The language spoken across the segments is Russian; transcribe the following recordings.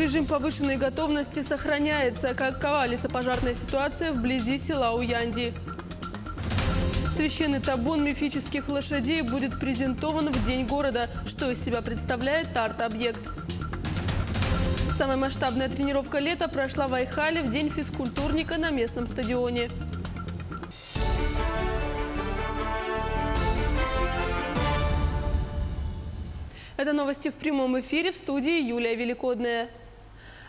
Режим повышенной готовности сохраняется. Какова лесопожарная ситуация вблизи села Уянди? Священный табун мифических лошадей будет презентован в День города. Что из себя представляет арт-объект? Самая масштабная тренировка лета прошла в Айхале в День физкультурника на местном стадионе. Это новости в прямом эфире, в студии Юлия Великодная.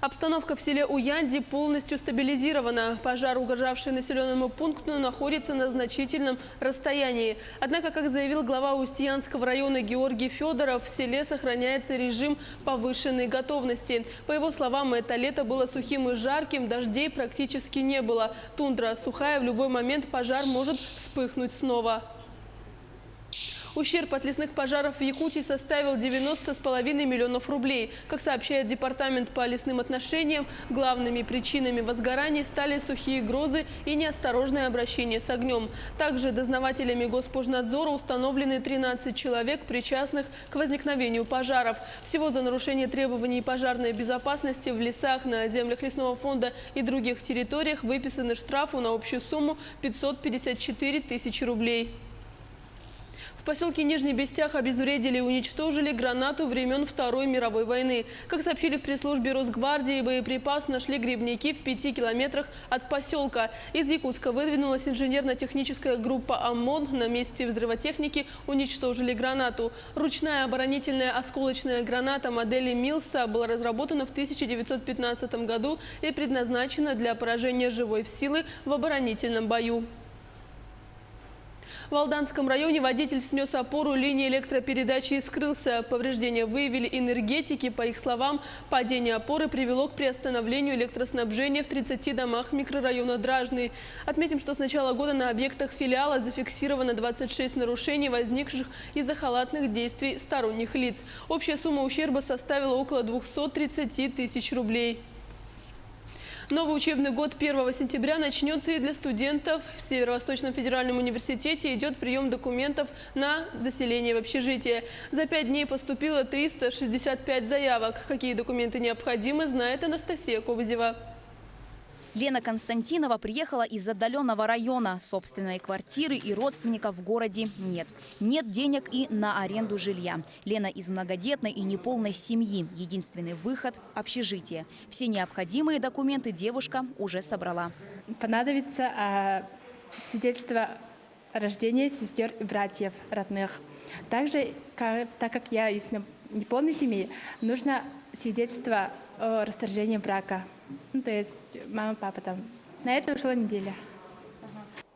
Обстановка в селе Уянди полностью стабилизирована. Пожар, угрожавший населенному пункту, находится на значительном расстоянии. Однако, как заявил глава Устьянского района Георгий Федоров, в селе сохраняется режим повышенной готовности. По его словам, это лето было сухим и жарким, дождей практически не было. Тундра сухая, в любой момент пожар может вспыхнуть снова. Ущерб от лесных пожаров в Якутии составил 90,5 миллионов рублей. Как сообщает Департамент по лесным отношениям, главными причинами возгораний стали сухие грозы и неосторожное обращение с огнем. Также дознавателями Госпожнадзора установлены 13 человек, причастных к возникновению пожаров. Всего за нарушение требований пожарной безопасности в лесах, на землях лесного фонда и других территориях выписаны штрафы на общую сумму 554 тысячи рублей. В поселке Нижний Бестях обезвредили и уничтожили гранату времен Второй мировой войны. Как сообщили в пресс-службе Росгвардии, боеприпас нашли грибники в 5 километрах от поселка. Из Якутска выдвинулась инженерно-техническая группа ОМОН. На месте взрывотехники уничтожили гранату. Ручная оборонительная осколочная граната модели Милса была разработана в 1915 году и предназначена для поражения живой силы в оборонительном бою. В Алданском районе водитель снес опору линии электропередачи и скрылся. Повреждения выявили энергетики. По их словам, падение опоры привело к приостановлению электроснабжения в 30 домах микрорайона Дражный. Отметим, что с начала года на объектах филиала зафиксировано 26 нарушений, возникших из-за халатных действий сторонних лиц. Общая сумма ущерба составила около 230 тысяч рублей. Новый учебный год 1 сентября начнется и для студентов. В Северо-Восточном федеральном университете идет прием документов на заселение в общежитие. За 5 дней поступило 365 заявок. Какие документы необходимы, знает Анастасия Кобызева. Лена Константинова приехала из отдаленного района. Собственной квартиры и родственников в городе нет. Нет денег и на аренду жилья. Лена из многодетной и неполной семьи. Единственный выход – общежитие. Все необходимые документы девушка уже собрала. Понадобится свидетельство о рождении сестер и братьев родных. Также, так как я из неполной семьи, нужно свидетельство о расторжении брака. То есть мама, папа там. На это ушла неделя.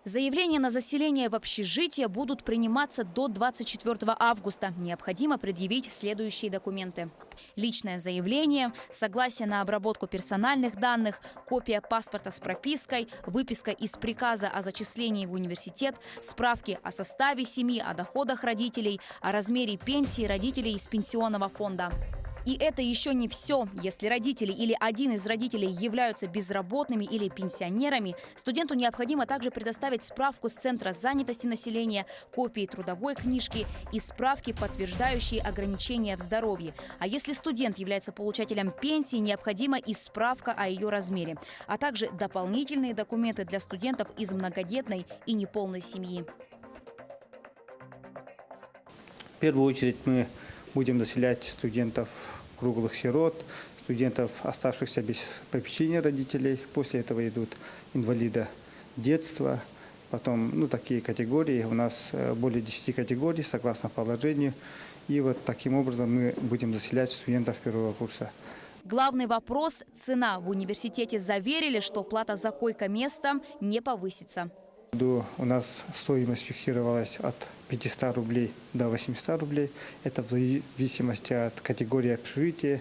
Заявления на заселение в общежитие будут приниматься до 24 августа. Необходимо предъявить следующие документы. Личное заявление, согласие на обработку персональных данных, копия паспорта с пропиской, выписка из приказа о зачислении в университет, справки о составе семьи, о доходах родителей, о размере пенсии родителей из пенсионного фонда. И это еще не все. Если родители или один из родителей являются безработными или пенсионерами, студенту необходимо также предоставить справку с Центра занятости населения, копии трудовой книжки и справки, подтверждающие ограничения в здоровье. А если студент является получателем пенсии, необходима и справка о ее размере, а также дополнительные документы для студентов из многодетной и неполной семьи. В первую очередь мы будем заселять студентов круглых сирот, студентов, оставшихся без попечения родителей. После этого идут инвалиды детства. Потом такие категории. У нас более 10 категорий согласно положению. И вот таким образом мы будем заселять студентов первого курса. Главный вопрос – цена. В университете заверили, что плата за койко-место не повысится. У нас стоимость фиксировалась от 500 рублей до 800 рублей. Это в зависимости от категории общежития,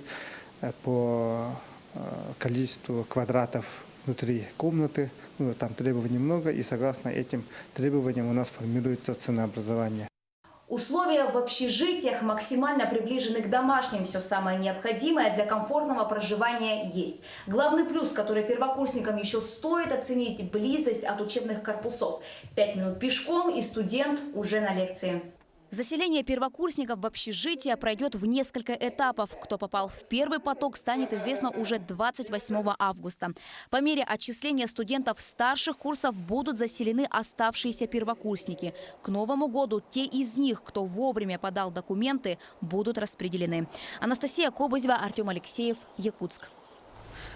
по количеству квадратов внутри комнаты. Там требований много, и согласно этим требованиям у нас формируется ценообразование. Условия в общежитиях максимально приближены к домашним. Все самое необходимое для комфортного проживания есть. Главный плюс, который первокурсникам еще стоит оценить – близость от учебных корпусов. 5 минут пешком, и студент уже на лекции. Заселение первокурсников в общежитие пройдет в несколько этапов. Кто попал в первый поток, станет известно уже 28 августа. По мере отчисления студентов старших курсов будут заселены оставшиеся первокурсники. К Новому году те из них, кто вовремя подал документы, будут распределены. Анастасия Кобызева, Артем Алексеев, Якутск.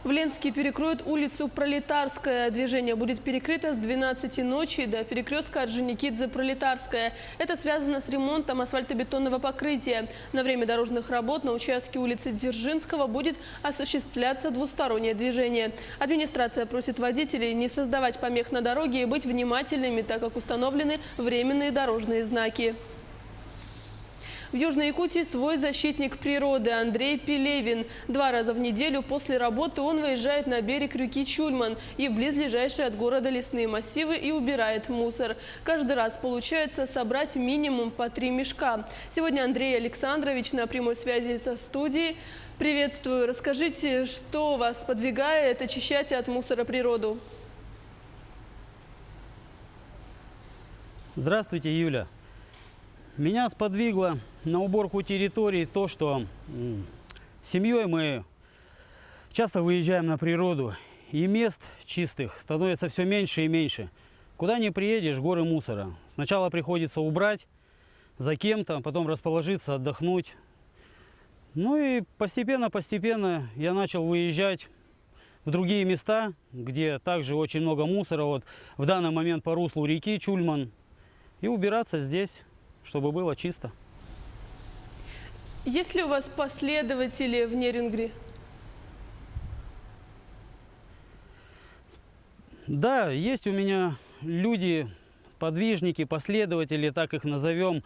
В Ленске перекроют улицу Пролетарская. Движение будет перекрыто с 12 ночи до перекрестка Орджоникидзе-Пролетарская. Это связано с ремонтом асфальтобетонного покрытия. На время дорожных работ на участке улицы Дзержинского будет осуществляться двустороннее движение. Администрация просит водителей не создавать помех на дороге и быть внимательными, так как установлены временные дорожные знаки. В Южной Якутии свой защитник природы Андрей Пелевин. 2 раза в неделю после работы он выезжает на берег реки Чульман и в близлежащие от города лесные массивы и убирает мусор. Каждый раз получается собрать минимум по 3 мешка. Сегодня Андрей Александрович на прямой связи со студией. Приветствую. Расскажите, что вас подвигает очищать от мусора природу? Здравствуйте, Юля. Меня сподвигло на уборку территории то, что с семьей мы часто выезжаем на природу, и мест чистых становится все меньше и меньше. Куда ни приедешь, горы мусора. Сначала приходится убрать за кем-то, потом расположиться, отдохнуть. Ну и постепенно я начал выезжать в другие места, где также очень много мусора. Вот в данный момент по руслу реки Чульман. И убираться здесь, чтобы было чисто. Есть ли у вас последователи в Нерюнгри? Да, есть у меня люди, подвижники, последователи, так их назовем.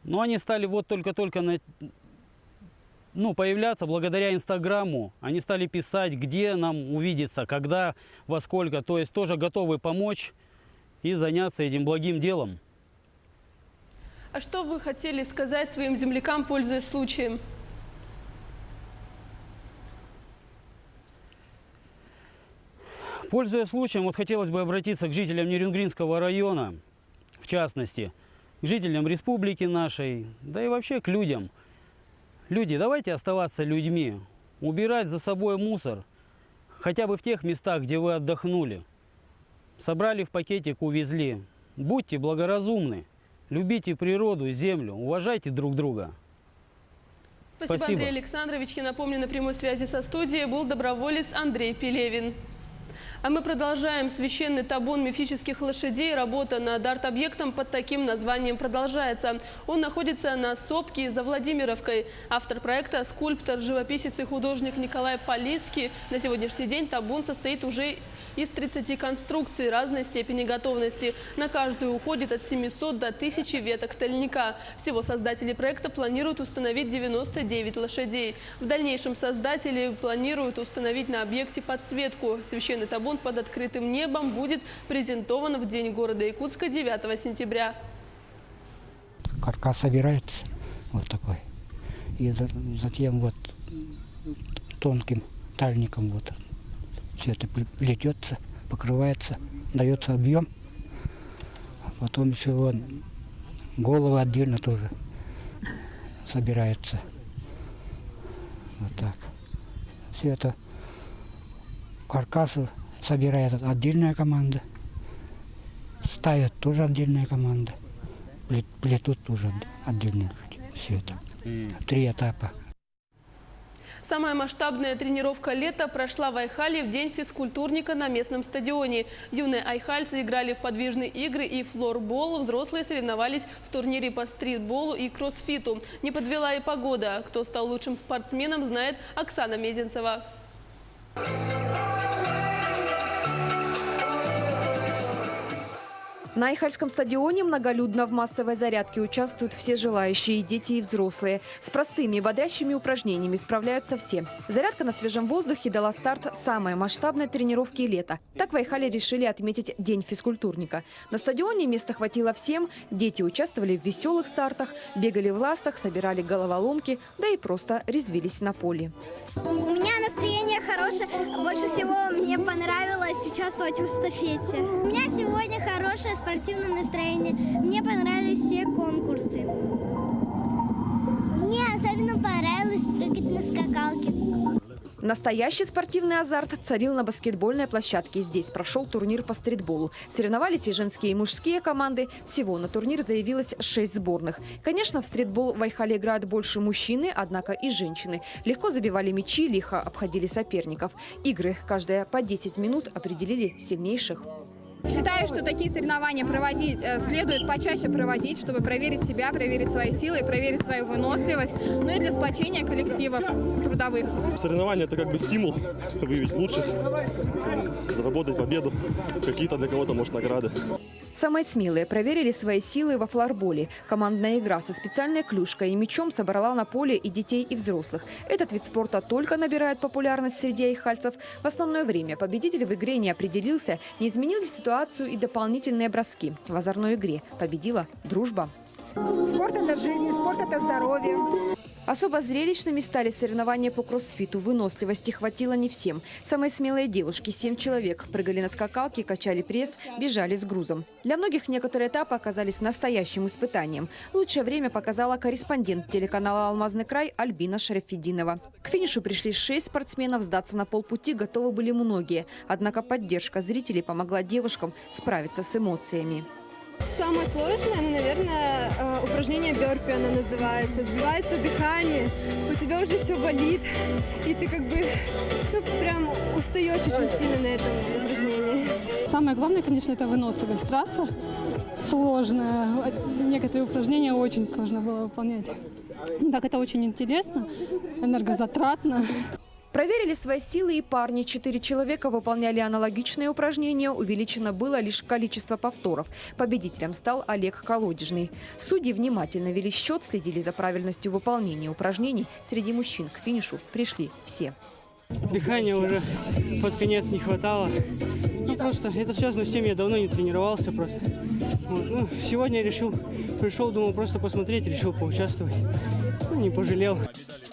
Но они стали вот только-только появляться благодаря Инстаграму. Они стали писать, где нам увидеться, когда, во сколько. То есть тоже готовы помочь и заняться этим благим делом. А что вы хотели сказать своим землякам, пользуясь случаем? Пользуясь случаем, вот хотелось бы обратиться к жителям Нерюнгринского района, в частности, к жителям республики нашей, да и вообще к людям. Люди, давайте оставаться людьми, убирать за собой мусор, хотя бы в тех местах, где вы отдохнули. Собрали в пакетик, увезли. Будьте благоразумны. Любите природу, землю, уважайте друг друга. Спасибо, Андрей Александрович. Я напомню, на прямой связи со студией был доброволец Андрей Пелевин. А мы продолжаем. Священный табун мифических лошадей. Работа над арт-объектом под таким названием продолжается. Он находится на сопке за Владимировкой. Автор проекта – скульптор, живописец и художник Николай Полицкий. На сегодняшний день табун состоит уже из 30 конструкций разной степени готовности. На каждую уходит от 700 до 1000 веток тольника. Всего создатели проекта планируют установить 99 лошадей. В дальнейшем создатели планируют установить на объекте подсветку. Священный табун под открытым небом будет презентован в День города Якутска 9 сентября. Каркас собирается вот такой. И затем вот тонким тальником вот все это плетется, покрывается, дается объем. Потом еще вон головы отдельно тоже собирается. Вот так. Все это каркасы собирает отдельная команда. Ставят тоже отдельная команда. Плетут тоже отдельные люди. Все это. 3 этапа. Самая масштабная тренировка лета прошла в Айхале в день физкультурника на местном стадионе. Юные айхальцы играли в подвижные игры и флорбол. Взрослые соревновались в турнире по стритболу и кроссфиту. Не подвела и погода. Кто стал лучшим спортсменом, знает Оксана Мезенцева. На Айхальском стадионе многолюдно. В массовой зарядке участвуют все желающие, дети и взрослые. С простыми и бодрящими упражнениями справляются все. Зарядка на свежем воздухе дала старт самой масштабной тренировки лета. Так в Айхале решили отметить День физкультурника. На стадионе места хватило всем. Дети участвовали в веселых стартах, бегали в ластах, собирали головоломки, да и просто резвились на поле. У меня настроение хорошее. Больше всего мне понравилось понравилось участвовать в эстафете. У меня сегодня хорошее спортивное настроение. Мне понравились все конкурсы. Мне особенно понравилось прыгать на скакалке. Настоящий спортивный азарт царил на баскетбольной площадке. Здесь прошел турнир по стритболу. Соревновались и женские, и мужские команды. Всего на турнир заявилось 6 сборных. Конечно, в стритбол в Айхале играют больше мужчины, однако и женщины. Легко забивали мячи, лихо обходили соперников. Игры, каждая по 10 минут, определили сильнейших. Считаю, что такие соревнования следует почаще проводить, чтобы проверить себя, проверить свои силы, проверить свою выносливость, ну и для сплочения коллективов трудовых. Соревнования – это как бы стимул выявить лучших, заработать победу, какие-то для кого-то, может, награды. Самые смелые проверили свои силы во флорболе. Командная игра со специальной клюшкой и мячом собрала на поле и детей, и взрослых. Этот вид спорта только набирает популярность среди айхальцев. В основное время победитель в игре не определился, не изменились ситуацию и дополнительные броски. В озорной игре победила дружба. Спорт – это жизнь, спорт – это здоровье. Особо зрелищными стали соревнования по кроссфиту. Выносливости хватило не всем. Самые смелые девушки, 7 человек, прыгали на скакалке, качали пресс, бежали с грузом. Для многих некоторые этапы оказались настоящим испытанием. Лучшее время показала корреспондент телеканала «Алмазный край» Альбина Шарафеддинова. К финишу пришли 6 спортсменов, сдаться на полпути готовы были многие. Однако поддержка зрителей помогла девушкам справиться с эмоциями. Самое сложное, наверное, упражнение бёрпи, оно называется. Сбивается дыхание, у тебя уже все болит, и ты как бы, прям устаешь очень сильно на этом упражнении. Самое главное, конечно, это выносливость. Трасса сложная, некоторые упражнения очень сложно было выполнять. Так это очень интересно, энергозатратно. Проверили свои силы и парни. 4 человека выполняли аналогичные упражнения. Увеличено было лишь количество повторов. Победителем стал Олег Колодежный. Судьи внимательно вели счет, следили за правильностью выполнения упражнений. Среди мужчин к финишу пришли все. Дыхания уже под конец не хватало. Просто это связано с тем, я давно не тренировался просто. Сегодня пришел, думал просто посмотреть, решил поучаствовать. Не пожалел.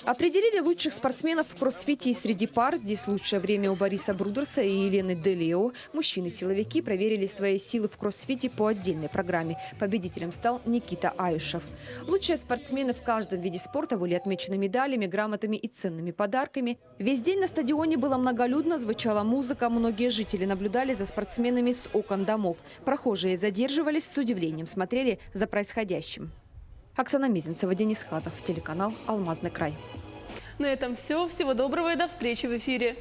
Определили лучших спортсменов в кроссфите и среди пар. Здесь лучшее время у Бориса Брудерса и Елены Делео. Мужчины-силовики проверили свои силы в кроссфите по отдельной программе. Победителем стал Никита Аюшев. Лучшие спортсмены в каждом виде спорта были отмечены медалями, грамотами и ценными подарками. Весь день на стадионе было многолюдно, звучала музыка. Многие жители наблюдали за спортсменами с окон домов. Прохожие задерживались, с удивлением смотрели за происходящим. Оксана Мизинцева, Денис Хазов, телеканал «Алмазный край». На этом все. Всего доброго и до встречи в эфире.